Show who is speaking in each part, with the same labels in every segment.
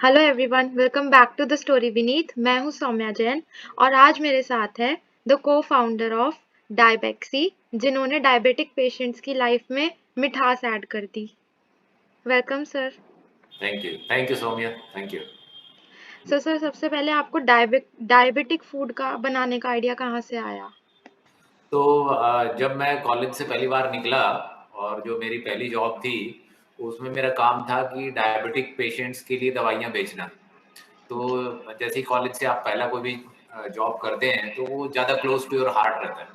Speaker 1: Hello everyone, welcome back to the story Vineet. मैं हूं सौम्या जैन और आज मेरे साथ है the co-founder of Diabexy, जिन्होंने डायबिटिक पेशेंट्स की लाइफ में मिठास ऐड कर दी। Welcome sir.
Speaker 2: Thank you Saumya, thank you.
Speaker 1: Sir सबसे पहले आपको डायबिटिक फूड का बनाने का आइडिया कहाँ से आया?
Speaker 2: तो जब मैं कॉलेज से पहली बार निकला और जो मेरी पहली जॉब थी, उसमें मेरा काम था कि डायबिटिक पेशेंट्स के लिए दवाइयाँ बेचना।
Speaker 1: ओके।
Speaker 2: तो जैसे ही कॉलेज से आप पहला कोई भी जॉब करते हैं, तो वो ज़्यादा क्लोज़ टू योर हार्ट रहता है।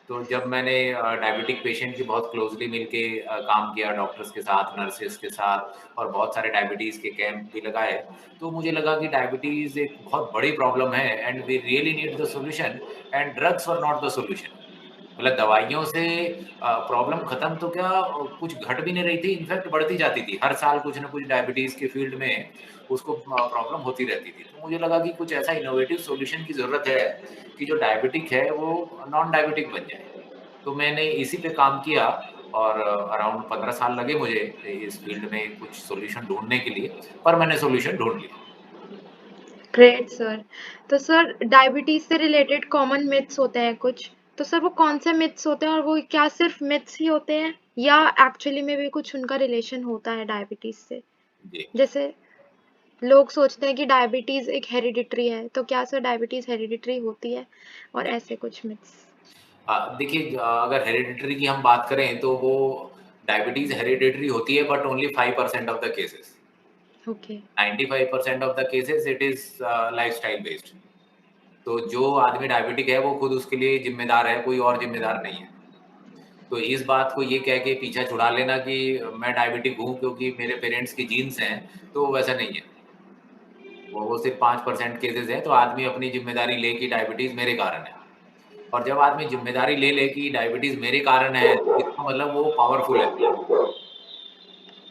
Speaker 2: तो जब मैंने डायबिटिक पेशेंट की बहुत क्लोज़ली मिलके काम किया डॉक्टर्स के साथ, नर्सेस के साथ और बहुत सारे डायबिटीज़ के कैंप भी लगाए, तो मुझे लगा कि डायबिटीज़ एक बहुत बड़ी प्रॉब्लम है and we really need the solution and drugs were not the solution. मतलब दवाइयों से प्रॉब्लम खत्म तो क्या कुछ घट भी नहीं रही थी, इनफैक्ट बढ़ती जाती थी। हर साल कुछ ना कुछ डायबिटीज़ के फील्ड में उसको प्रॉब्लम होती रहती थी। तो मुझे लगा कि कुछ ऐसा इनोवेटिव सॉल्यूशन की ज़रूरत है कि जो डायबिटिक है वो नॉन डायबिटिक बन जाए। तो मैंने इसी पे काम किया और अराउंड 15 साल लगे मुझे इस फील्ड में कुछ सॉल्यूशन ढूँढने के लिए, पर मैंने सॉल्यूशन ढूँढ लिया।
Speaker 1: Great sir. तो सर डायबिटीज से रिलेटेड कॉमन मिथ्स होते हैं कुछ, तो सर वो कौन से मिथ्स होते हैं और वो क्या सिर्फ मिथ्स ही होते हैं या एक्चुअली में भी कुछ उनका रिलेशन होता है डायबिटीज से?
Speaker 2: जी।
Speaker 1: जैसे लोग सोचते हैं कि डायबिटीज एक हेरिडिटरी है, तो क्या सर डायबिटीज हेरिडिटरी होती है? और
Speaker 2: जी।
Speaker 1: ऐसे कुछ मिथ्स।
Speaker 2: देखिए अगर हेरिडिटरी की हम बात करें तो वो डायबिटीज़ हेरिडिटरी होती है but only 5% of the cases.
Speaker 1: Okay.
Speaker 2: 95% of the cases it is lifestyle based. तो जो आदमी डायबिटिक है वो खुद उसके लिए ज़िम्मेदार है, कोई और ज़िम्मेदार नहीं है। तो इस बात को ये कह के पीछा छुड़ा लेना कि मैं डायबिटिक हूँ क्योंकि मेरे पेरेंट्स की जीन्स हैं, तो वैसा नहीं है। वो सिर्फ़ 5% केसेस हैं, तो आदमी अपनी ज़िम्मेदारी ले कि डायबिटीज़ मेरे कारण है। और जब आदमी ज़िम्मेदारी ले ले कि डायबिटीज़ मेरे कारण है, तो इसका मतलब वो पावरफुल है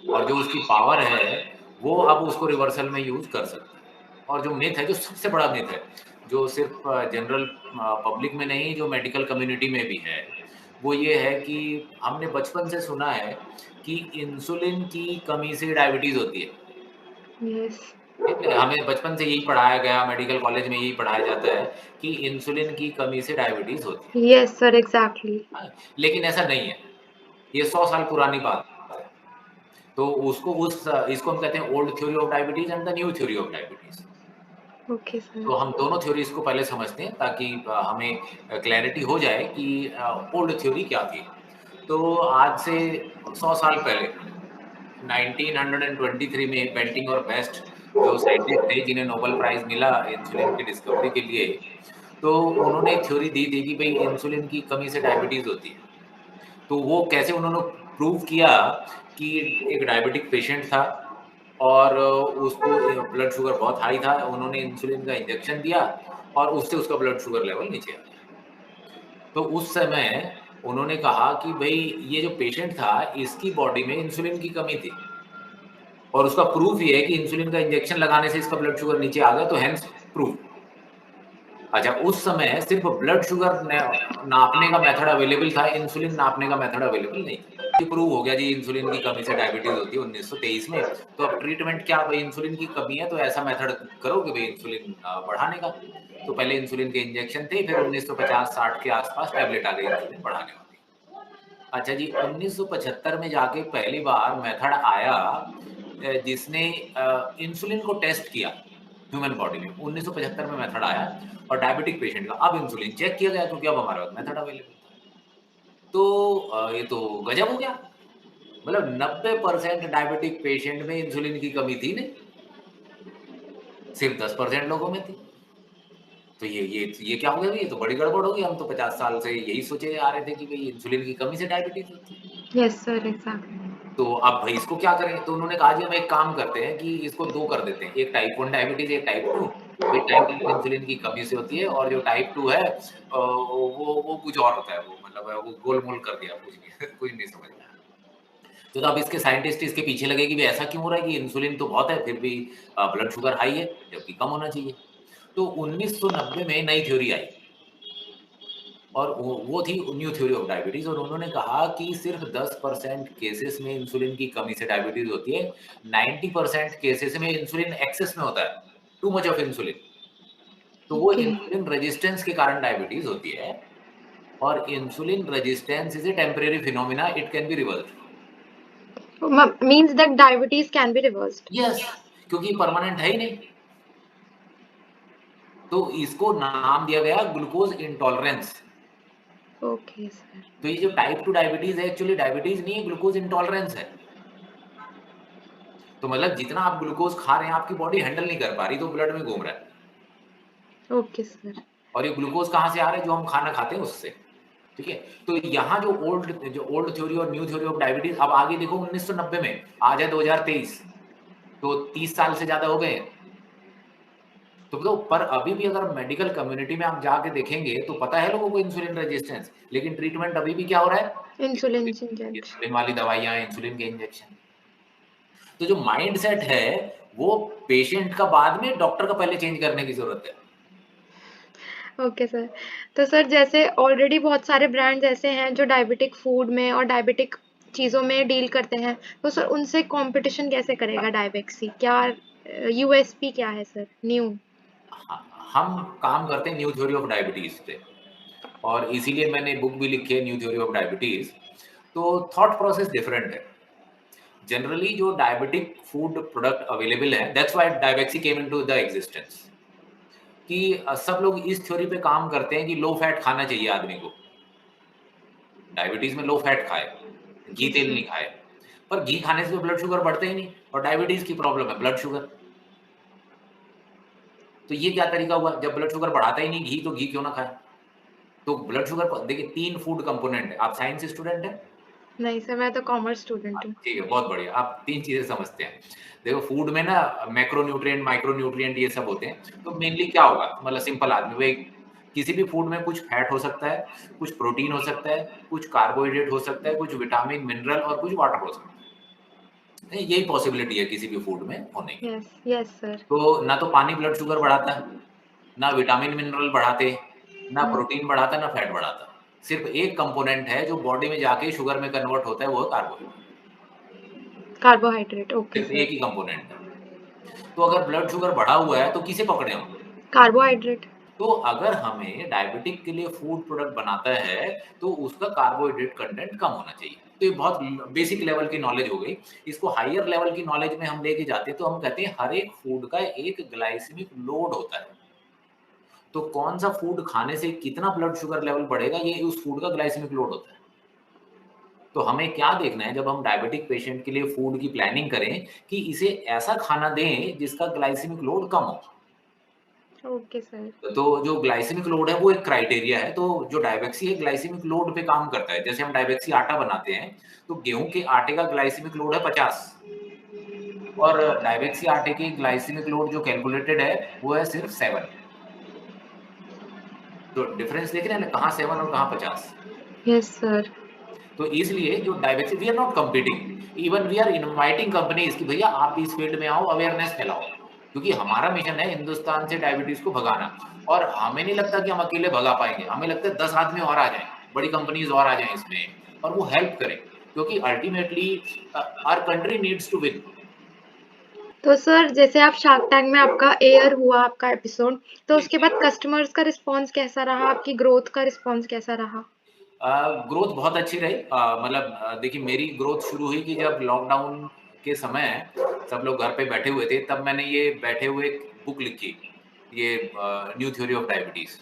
Speaker 2: और जो उसकी पावर है, वो अब उसको रिवर्सल में यूज़ कर सकता है। और जो मिथ है, जो सबसे बड़ा मिथ है, जो सिर्फ़ जनरल पब्लिक में नहीं, जो मेडिकल कम्युनिटी में भी है, वो ये है कि हमने बचपन से सुना है कि इंसुलिन की कमी से डायबिटीज़ होती है।
Speaker 1: यस।
Speaker 2: ठीक है? हमें बचपन से यही पढ़ाया गया, मेडिकल कॉलेज में यही पढ़ाया जाता है कि इंसुलिन की कमी से डायबिटीज़ होती है।
Speaker 1: Yes sir, exactly.
Speaker 2: हाँ, लेकिन ऐसा नहीं है। ये 100 साल पुरानी बात है। तो उसको उस इसको हम कहते हैं old theory of diabetes and the new theory of diabetes.
Speaker 1: Okay sir.
Speaker 2: तो हम दोनों थ्योरीज़ को पहले समझते हैं ताकि हमें क्लैरिटी हो जाए कि ओल्ड थ्योरी क्या थी। तो आज से 100 साल पहले 1923 में बेंटिंग और बेस्ट जो साइंटिस्ट थे जिन्हें नोबेल प्राइज़ मिला इंसुलिन की डिस्कवरी के लिए, तो उन्होंने एक थ्योरी दी थी कि भई इंसुलिन की कमी से डायबिटीज़ होती है। तो वो कैसे उन्होंने प्रूव किया कि एक डायबिटिक पेशेंट था और उसको ब्लड शुगर बहुत हाई था, उन्होंने इंसुलिन का इंजेक्शन दिया और उससे उसका ब्लड शुगर लेवल नीचे आ गया। तो उस समय उन्होंने कहा कि भई ये जो पेशेंट था, इसकी बॉडी में इंसुलिन की कमी थी और उसका प्रूफ ये है कि इंसुलिन का इंजेक्शन लगाने से इसका ब्लड शुगर नीचे आ गया, तो हेंस प्रूफ। अच्छा, उस समय सिर्फ़ ब्लड शुगर नापने का मेथड अवेलेबल था, इंसुलिन नापने का मेथड अवेलेबल नहीं था। ये प्रूव हो गया जी इंसुलिन की कमी से डायबिटीज़ होती है 1923 में, तो अब ट्रीटमेंट क्या भई इंसुलिन की कमी है तो ऐसा मेथड करो कि भई इंसुलिन बढ़ाने का। तो पहले इंसुलिन के इंजेक्शन थे, फिर 1950-60 के आस-पास टैबलेट आ गई इंसुलिन बढ़ाने वाली। अच्छा जी, 1975 में जाके पहली बार मेथड आया जिसने इंसुलिन को टेस्ट किया ह्यूमन बॉडी में। 1975 में मेथड आया और डायबिटिक पेशेंट का अब इंसुलिन चेक किया गया क्योंकि अब हमारे पास मेथड अवेलेबल था। तो ये तो गज़ब हो गया। मतलब 90% डायबिटिक पेशेंट में इंसुलिन की कमी थी नहीं, सिर्फ 10% लोगों में थी। तो ये क्या हो गया भई? ये तो बड़ी गड़बड़ हो गई। हम तो 50 साल से यही सोचे आ रहे थे कि भई इंसुलिन की कमी से डायबिटीज़ होती है।
Speaker 1: Yes sir, exactly.
Speaker 2: तो अब भाई इसको क्या करें? तो उन्होंने कहा जी हम एक काम करते हैं कि इसको 2 कर देते हैं, एक टाइप 1 डायबिटीज़, एक टाइप 2। भाई टाइप 1 इंसुलिन की कमी से होती है और जो टाइप 2 है वो कुछ और होता है वो मतलब वो गोल-मोल कर दिया कुछ नहीं कुछ नहीं समझ में आया। तो अब इसके साइंटिस्ट इसके पीछे लगे कि भई ऐसा क्यों हो रहा है कि इंसुलिन तो बहुत है फिर भी ब्लड शुगर हाई है, जबकि कम होना चाहिए। तो 1990 में नई थ्योरी आई। और वो थी न्यू थ्योरी ऑफ डायबिटीज, और उन्होंने कहा कि सिर्फ 10% केसेस में इंसुलिन की कमी से डायबिटीज होती है, 90% केसेस में इंसुलिन एक्सेस में होता है, टू मच ऑफ इंसुलिन। तो वो
Speaker 1: ओके।
Speaker 2: इंसुलिन रेजिस्टेंस के कारण डायबिटीज होती है, और insulin resistance is a temporary phenomena, it can be reversed.
Speaker 1: Means that diabetes can be reversed.
Speaker 2: Yes, क्योंकि परमानेंट है ही नहीं। तो इसको नाम दिया गया ग्लूकोज इंटॉलरेंस।
Speaker 1: Okay sir.
Speaker 2: तो ये जो टाइप 2 डायबिटीज है, एक्चुअली डायबिटीज नहीं है, ग्लूकोज इंटॉलरेंस है। तो मतलब जितना आप ग्लूकोज खा रहे हैं आपकी बॉडी हैंडल नहीं कर पा रही, तो ब्लड में घूम रहा है।
Speaker 1: Okay sir.
Speaker 2: और ये ग्लूकोज कहाँ से आ रहा है? जो हम खाना खाते हैं उससे। ठीक है, तो यहाँ जो ओल्ड थ्योरी और न्यू थ्योरी ऑफ डायबिटीज, अब आगे देखो 1990 में, आज है 2023, तो 30 साल से ज्यादा हो गए। तो पर अभी भी अगर मेडिकल कम्युनिटी में आप जाके देखेंगे तो पता है लोगों को इंसुलिन रेजिस्टेंस, लेकिन ट्रीटमेंट अभी भी क्या हो रहा है?
Speaker 1: Insulin injection.
Speaker 2: इंसुलिन वाली दवाइयां, इंसुलिन के इंजेक्शन। तो जो माइंडसेट है वो पेशेंट का बाद में, डॉक्टर का पहले चेंज करने की जरूरत है।
Speaker 1: Okay sir. तो सर जैसे ऑलरेडी बहुत सारे ब्रांड्स ऐसे हैं जो डायबिटिक फूड में और डायबिटिक चीज़ों में डील करते हैं, तो सर उनसे कंपटीशन कैसे करेगा डायबेक्सी? क्या यूएसपी क्या है सर न्यू?
Speaker 2: हम काम करते हैं न्यू थ्योरी ऑफ डायबिटीज पे, और इसीलिए मैंने बुक भी लिखी है न्यू थ्योरी ऑफ डायबिटीज। तो थॉट प्रोसेस डिफरेंट है। जनरली जो डायबिटिक फूड प्रोडक्ट अवेलेबल है, that's why Diabexy came into the existence, कि सब लोग इस थ्योरी पे काम करते हैं कि लो फैट खाना चाहिए आदमी को। डायबिटीज में लो फैट खाए, घी
Speaker 1: जी
Speaker 2: तेल
Speaker 1: सर।
Speaker 2: नहीं खाए। पर घी खाने से तो ब्लड शुगर बढ़ता ही नहीं, और डायबिटीज की प्रॉब्लम है ब्लड शुगर। तो ये क्या तरीका हुआ? जब ब्लड शुगर बढ़ाता ही नहीं घी, तो घी क्यों ना खाए? तो ब्लड शुगर, देखिए 3 फूड कंपोनेंट है। आप साइंस स्टूडेंट है?
Speaker 1: नहीं सर, मैं तो कॉमर्स स्टूडेंट हूँ।
Speaker 2: ठीक है, बहुत बढ़िया, आप 3 चीजें समझते हैं। देखो फूड में ना मैक्रो न्यूट्रिएंट, माइक्रो न्यूट्रिएंट ये सब होते हैं। तो मेनली क्या होगा, मतलब सिंपल आदमी भाई, किसी भी फूड में कुछ फैट हो सकता है, कुछ प्रोटीन हो सकता है, कुछ कार्बोहाइड्रेट हो सकता है, कुछ विटामिन, मिनरल और कुछ वाटर हो सकता है। यही पॉसिबिलिटी है किसी भी फूड में होने की।
Speaker 1: Yes yes sir.
Speaker 2: तो ना तो पानी ब्लड शुगर बढ़ाता है, ना विटामिन मिनरल बढ़ाते, ना प्रोटीन बढ़ाता, ना फैट बढ़ाता। सिर्फ एक कंपोनेंट है जो बॉडी में जाके शुगर में कन्वर्ट होता है, वो है कार्बोहाइड्रेट।
Speaker 1: कार्बोहाइड्रेट, ओके
Speaker 2: सिर्फ
Speaker 1: सर।
Speaker 2: एक ही कंपोनेंट है। तो अगर ब्लड शुगर बढ़ा हुआ है तो किसे पकड़े हम?
Speaker 1: कार्बोहाइड्रेट।
Speaker 2: तो अगर हमें डायबिटिक के लिए फूड प्रोडक्ट बनाता है तो उसका कार्बोहाइड्रेट कंटेंट कम होना चाहिए। तो ये बहुत बेसिक लेवल की नॉलेज हो गई। इसको हायर लेवल की नॉलेज में हम लेके जाते हैं तो हम कहते हैं हर एक फूड का एक ग्लाइसेमिक लोड होता है। तो कौन सा फूड खाने से कितना ब्लड शुगर लेवल बढ़ेगा, ये उस फूड का ग्लाइसेमिक लोड होता है। तो हमें क्या देखना है जब हम डायबिटिक पेशेंट के लिए फूड की प्लानिंग करें, कि इसे ऐसा खाना दें जिसका ग्लाइसेमिक लोड कम हो।
Speaker 1: Okay sir.
Speaker 2: तो जो ग्लाइसेमिक लोड है वो एक क्राइटेरिया है। तो जो डायबेक्सी है ग्लाइसेमिक लोड पे काम करता है। जैसे हम डायबेक्सी आटा बनाते हैं, तो गेहूं के आटे का ग्लाइसेमिक लोड है 50, और डायबेक्सी आटे की ग्लाइसेमिक लोड जो कैलकुलेटेड है वो है सिर्फ 7। तो डिफरेंस देख रहे हैं ना, कहाँ 7 और कहाँ 50।
Speaker 1: Yes sir.
Speaker 2: तो इसलिए जो diabetic, we are not competing, even we are inviting companies कि भैया आप इस फील्ड में आओ, अवेयरनेस फैलाओ। क्योंकि हमारा मिशन है हिंदुस्तान से डायबिटीज को भगाना। और हमें नहीं लगता कि हम अकेले भगा पाएंगे, हमें लगता है 10 आदमी और आ जाएं, बड़ी कंपनीज और आ जाएं इसमें, और वो हेल्प करें। क्योंकि ultimately our country needs to win.
Speaker 1: तो सर जैसे आप शार्क टैंक में आपका एयर हुआ आपका एपिसोड, तो उसके बाद कस्टमर्स का रिस्पॉन्स कैसा रहा? आपकी ग्रोथ का रिस्पॉन्स कैसा रहा?
Speaker 2: ग्रोथ बहुत अच्छी रही। मतलब देखिए मेरी ग्रोथ शुरू हुई कि जब लॉकडाउन के समय सब लोग घर पे बैठे हुए थे, तब मैंने ये बैठे हुए एक बुक लिखी, ये न्यू थ्योरी ऑफ डायबिटीज।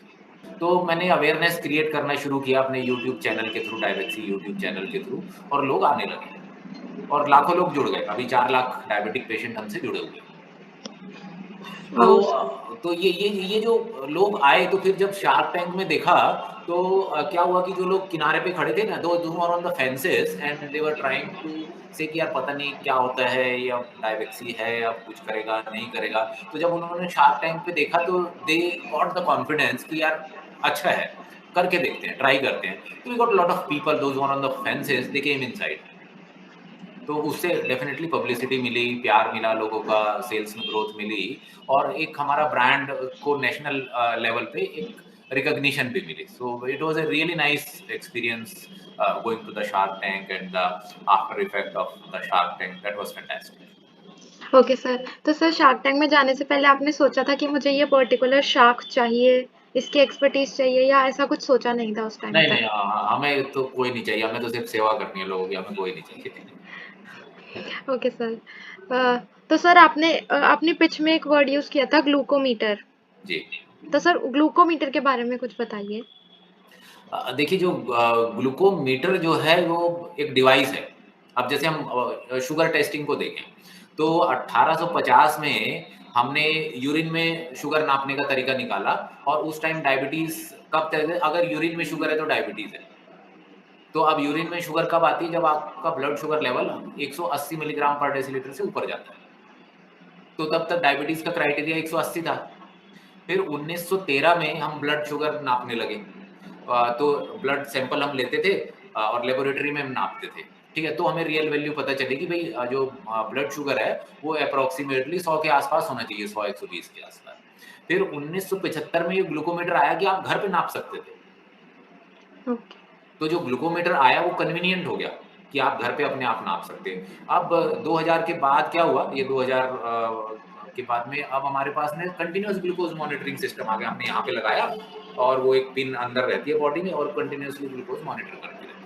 Speaker 2: तो मैंने अवेयरनेस क्रिएट करना शुरू किया अपने यूट्यूब चैनल के थ्रू, डायबेक्सी यूट्यूब चैनल के थ्रू, और लोग आने लगे, और लाखों लोग जुड़ गए। अभी 4 लाख डायबिटिक पेशेंट हमसे जुड़े हुए हैं।
Speaker 1: और
Speaker 2: तो ये जो लोग आए, तो फिर जब शार्क टैंक में देखा, तो क्या हुआ कि जो लोग किनारे पे खड़े थे ना, दो were on the fences and they were trying to say कि यार पता नहीं क्या होता है, या डायबेक्सी है, या कुछ करेगा नहीं करेगा। तो जब उन्होंने शार्क टैंक पे देखा तो दे गॉट द कॉन्फिडेंस कि यार अच्छा है, करके देखते हैं, ट्राई करते हैं। तो we got lot of people, those were on the fences, they came inside. तो उससे डेफिनेटली पब्लिसिटी मिली, प्यार मिला लोगों का, सेल्स में ग्रोथ मिली, और एक हमारा ब्रांड को नेशनल लेवल पे एक रिकॉग्निशन भी मिली. So it was a really nice experience going to the Shark Tank and the after effect of the Shark Tank. That was fantastic.
Speaker 1: Okay sir, तो sir shark tank में जाने से पहले आपने सोचा था कि मुझे ये पर्टिकुलर शार्क चाहिए, इसकी एक्सपर्टीज चाहिए, या ऐसा कुछ सोचा नहीं था उस टाइम
Speaker 2: नहीं, नहीं,
Speaker 1: पर?
Speaker 2: हमें तो कोई नहीं चाहिए, हमें तो सिर्फ सेवा करनी है लोगों की, हमें कोई नहीं चाहिए.
Speaker 1: Okay sir. तो सर आपने अपनी पिच में एक वर्ड यूज किया था, ग्लूकोमीटर।
Speaker 2: जी.
Speaker 1: तो सर ग्लूकोमीटर के बारे में कुछ बताइए।
Speaker 2: देखिए जो ग्लूकोमीटर जो है वो एक डिवाइस है. अब जैसे हम शुगर टेस्टिंग को देखें, तो 1850 में हमने यूरिन में शुगर नापने का तरीका निकाला और उस टाइम डायबिटीज़ कब तक है, अगर यूरिन में शुगर है तो डायबिटीज़ है. तो अब यूरिन में शुगर कब आती है, जब आपका ब्लड शुगर लेवल 180 मिलीग्राम पर डेसीलिटर से ऊपर जाता है. तो तब तक डायबिटीज़ का क्राइटेरिया 180 था. फिर 1913 में हम ब्लड शुगर नापने लगे. तो ब्लड सैंपल हम लेते थे और लेबोरेटरी में हम नापते थे. ठीक है, तो हमें रियल वैल्यू पता चली कि भाई जो ब्लड शुगर है वो अप्रोक्सीमेटली 100 के आसपास होना चाहिए, 100-120 के आसपास. फिर 1975 में ये ग्लूकोमीटर आया कि आप घर पे नाप सकते थे.
Speaker 1: ओके।
Speaker 2: तो जो ग्लूकोमीटर आया वो कन्वीनिएंट हो गया कि आप घर पे अपने आप नाप सकते हैं. अब 2000 के बाद क्या हुआ, ये 2000 के बाद में अब हमारे पास में कंटिन्यूअस ग्लूकोज मॉनिटरिंग सिस्टम आ गया. हमने यहाँ पे लगाया और वो एक पिन अंदर रहती है बॉडी में और कंटिन्यूअसली ग्लूकोज मॉनिटर करती रहती है.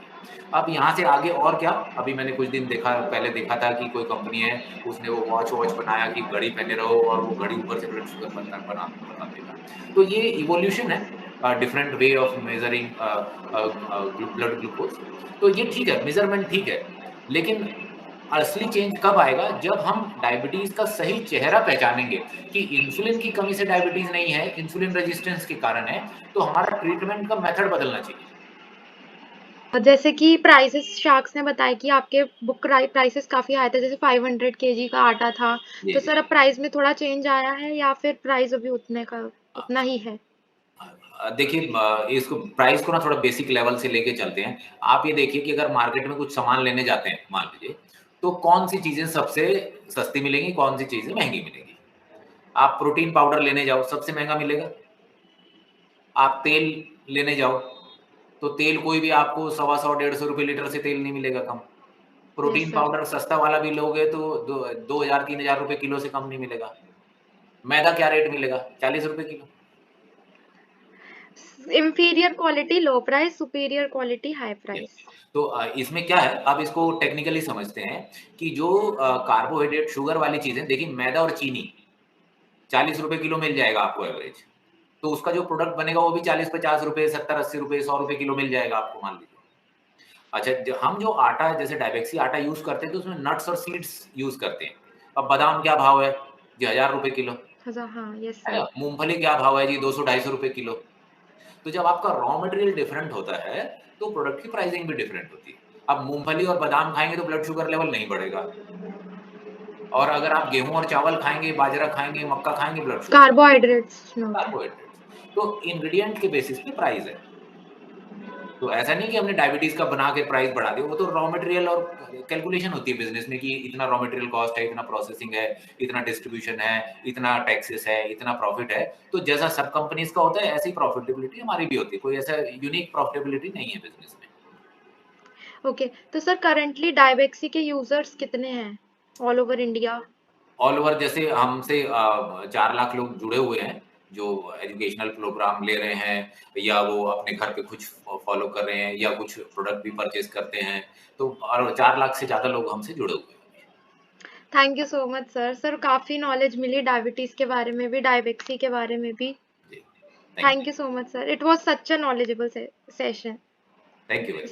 Speaker 2: अब यहाँ से आगे और क्या, अभी मैंने कुछ दिन पहले देखा था कि कोई कंपनी है, उसने वो वॉच बनाया कि घड़ी पहने रहो और वो घड़ी ऊपर से ब्लड शुगर बता देगा. तो ये इवोल्यूशन है, different way of measuring blood glucose. तो ये ठीक है, मेजरमेंट ठीक है, लेकिन असली चेंज कब आएगा, जब हम डायबिटीज का सही चेहरा पहचानेंगे कि इंसुलिन की कमी से डायबिटीज नहीं है, इंसुलिन रेजिस्टेंस के कारण है. तो हमारा ट्रीटमेंट का मेथड बदलना चाहिए.
Speaker 1: और जैसे कि प्राइसेस शार्क्स ने बताया कि आपके बुक प्राइसेस काफ़ी हाई थे, जैसे 500 केजी का आटा था।
Speaker 2: जी,
Speaker 1: तो
Speaker 2: जी.
Speaker 1: सर अब प्राइस में थोड़ा चेंज आया है, या फिर प्राइस अभी उतना ही है?
Speaker 2: देखिए इसको प्राइस को ना थोड़ा बेसिक लेवल से लेके चलते हैं. आप ये देखिए कि अगर मार्केट में कुछ सामान लेने जाते हैं, मान लीजिए, तो कौन सी चीजें सबसे सस्ती मिलेंगी, कौन सी चीजें महंगी मिलेंगी. आप प्रोटीन पाउडर लेने जाओ, सबसे महंगा मिलेगा. आप तेल लेने जाओ, तो तेल कोई भी आपको 125 150 रुपए लीटर से तेल नहीं मिलेगा कम.
Speaker 1: Yes
Speaker 2: protein
Speaker 1: sir.
Speaker 2: पाउडर सस्ता वाला भी लोगे तो 2000 3000 रुपए किलो से कम नहीं मिलेगा. मैदा क्या रेट मिलेगा, 40 रुपए किलो.
Speaker 1: इंफीरियर क्वालिटी लो price, superior quality high
Speaker 2: Yes.
Speaker 1: Price.
Speaker 2: तो इसमें क्या है, अब इसको टेक्निकली समझते हैं कि जो कार्बोहाइड्रेट शुगर वाली चीजें, देखिए मैदा और चीनी 40 रुपए किलो मिल जाएगा आपको एवरेज. तो उसका जो प्रोडक्ट बनेगा वो भी 40-50 रुपए, 70-80 रुपए, 100 रुपए किलो मिल जाएगा आपको, मान लीजिए. अच्छा, हम जो आटा जैसे डायबेक्सी आटा यूज करते हैं तो उसमें नट्स और सीड्स यूज करते हैं. अब बादाम क्या भाव है जी, 1000 रुपए किलो.
Speaker 1: हाँ, यस
Speaker 2: है ना,
Speaker 1: सर।
Speaker 2: मूंगफली क्या भाव है जी, 200-250 रुपए किलो. तो जब आपका रॉ मटेरियल डिफरेंट होता है तो प्रोडक्ट की प्राइसिंग भी डिफरेंट होती है. अब मूंगफली और बादाम खाएंगे तो ब्लड शुगर लेवल नहीं बढ़ेगा, और अगर आप गेहूं और चावल खाएंगे, बाजरा खाएंगे, मक्का खाएंगे, ब्लड शुगर.
Speaker 1: कार्बोहाइड्रेट्स में होता है।
Speaker 2: कार्बोहाइड्रेट्स. तो इंग्रेडिएंट के बेसिस पे प्राइस है. तो ऐसा नहीं कि हमने डायबिटीज का बना के प्राइस बढ़ा दिया, वो तो रॉ मटेरियल और कैलकुलेशन होती है बिजनेस में कि इतना रॉ मटेरियल कॉस्ट है, इतना प्रोसेसिंग है, इतना डिस्ट्रीब्यूशन है, इतना टैक्सेस है, इतना प्रॉफिट है. तो जैसा सब कंपनीज का होता है ऐसी प्रॉफिटेबिलिटी हमारी भी होती है. कोई ऐसा यूनिक प्रॉफिटेबिलिटी नहीं है बिजनेस में.
Speaker 1: ओके, तो सर करंटली डायबेक्सी के यूजर्स कितने हैं all over India?
Speaker 2: All over जैसे हमसे 4 लाख लोग जुड़े हुए हैं जो एजुकेशनल प्रोग्राम ले रहे हैं, या वो अपने घर पे कुछ फॉलो कर रहे हैं, या कुछ प्रोडक्ट भी परचेज करते हैं. तो और 4 लाख से ज़्यादा लोग हमसे जुड़े हुए हैं.
Speaker 1: Thank you so much sir. Sir काफ़ी नॉलेज मिली डायबिटीज़ के बारे में भी, डायबेक्सी के बारे में भी।
Speaker 2: जी, thank
Speaker 1: thank you so much sir. It was such a knowledgeable session.
Speaker 2: You very much.